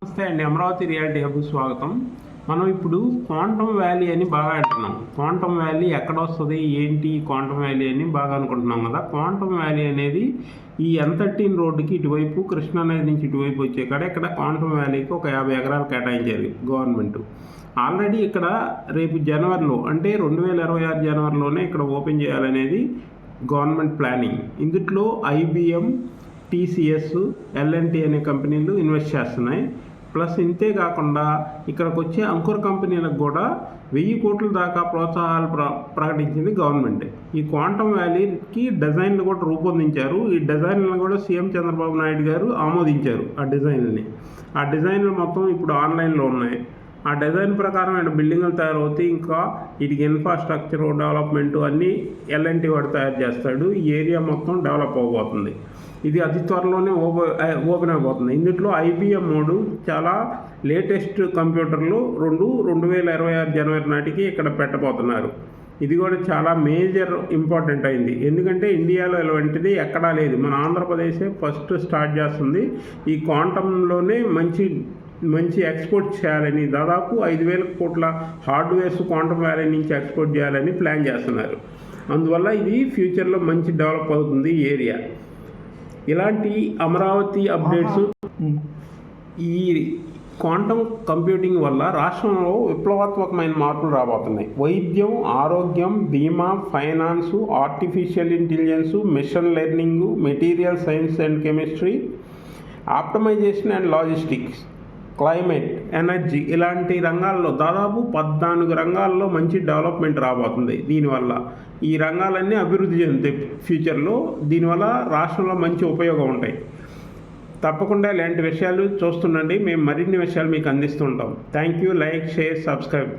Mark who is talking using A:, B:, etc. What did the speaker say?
A: నమస్తే అండి. Amaravati reality hub స్వాగతం. మనం ఇప్పుడు క్వాంటమ్ వ్యాలీ అని బాగా అంటున్నాం. క్వాంటమ్ వ్యాలీ ఎక్కడ వస్తుంది, ఏంటి క్వాంటమ్ వ్యాలీ అని బాగా అనుకుంటున్నాం కదా. క్వాంటమ్ వ్యాలీ అనేది ఈ N13 రోడ్డుకి ఇటువైపు కృష్ణానది నుంచి ఇటువైపు వచ్చే కాడ ఇక్కడ క్వాంటమ్ వ్యాలీకి ఒక 50 ఎకరాలు కేటాయించారు గవర్నమెంట్. ఆల్రెడీ ఇక్కడ రేపు జనవరిలో అంటే 2026 జనవరిలోనే ఇక్కడ ఓపెన్ చేయాలనేది గవర్నమెంట్ ప్లానింగ్. ఇందులో IBM, TCS, L&T అనే కంపెనీలు ఇన్వెస్ట్ చేస్తున్నాయి. ప్లస్ ఇంతే కాకుండా ఇక్కడికి వచ్చే అంకుర కంపెనీలకు కూడా 1000 కోట్ల దాకా ప్రోత్సాహాలు ప్రకటించింది గవర్నమెంట్. ఈ క్వాంటమ్ వ్యాలీకి డిజైన్లు కూడా రూపొందించారు. ఈ డిజైన్లను కూడా సీఎం చంద్రబాబు నాయుడు గారు ఆమోదించారు. ఆ డిజైన్లు మొత్తం ఇప్పుడు ఆన్లైన్లో ఉన్నాయి. ఆ డిజైన్ ప్రకారం ఇక్కడ బిల్డింగులు తయారవుతాయి. ఇంకా వీటికి ఇన్ఫ్రాస్ట్రక్చర్ డెవలప్మెంట్ అన్నీ L&T వాడు తయారు చేస్తాడు. ఈ ఏరియా మొత్తం డెవలప్ అవబోతుంది. ఇది అతి త్వరలోనే ఓపెన్ అయిపోతుంది. ఇందులో IBM చాలా లేటెస్ట్ కంప్యూటర్లు 2026 జనవరి నాటికి ఇక్కడ పెట్టబోతున్నారు. ఇది కూడా చాలా మేజర్ ఇంపార్టెంట్ అయింది. ఎందుకంటే ఇండియాలో ఇలాంటిది ఎక్కడా లేదు. మన ఆంధ్రప్రదేశే ఫస్ట్ స్టార్ట్ చేస్తుంది. ఈ క్వాంటంలోనే మంచి ఎక్స్పోర్ట్ చేయాలని, దాదాపు 5000 కోట్ల హార్డ్వేర్స్ క్వాంటమ్ వ్యాలీ నుంచి ఎక్స్పోర్ట్ చేయాలని ప్లాన్ చేస్తున్నారు. అందువల్ల ఇది ఫ్యూచర్లో మంచి డెవలప్ అవుతుంది ఈ ఏరియా. ఇలాంటి అమరావతి అప్డేట్స్, ఈ క్వాంటమ్ కంప్యూటింగ్ వల్ల రాష్ట్రంలో విప్లవాత్మకమైన మార్పులు రాబోతున్నాయి. వైద్యం, ఆరోగ్యం, బీమా, finance, artificial intelligence, machine learning, material science and chemistry, optimization and logistics, climate, energy ఇలాంటి రంగాల్లో దాదాపు 14 రంగాల్లో మంచి డెవలప్మెంట్ రాబోతుంది. దీనివల్ల ఈ రంగాలన్నీ అభివృద్ధి చెందుతాయి ఫ్యూచర్లో. దీనివల్ల రాష్ట్రంలో మంచి ఉపయోగం ఉంటాయి. తప్పకుండా ఇలాంటి విషయాలు చూస్తుండండి. మేము మరిన్ని విషయాలు మీకు అందిస్తుంటాం. Thank you. Like, share, subscribe.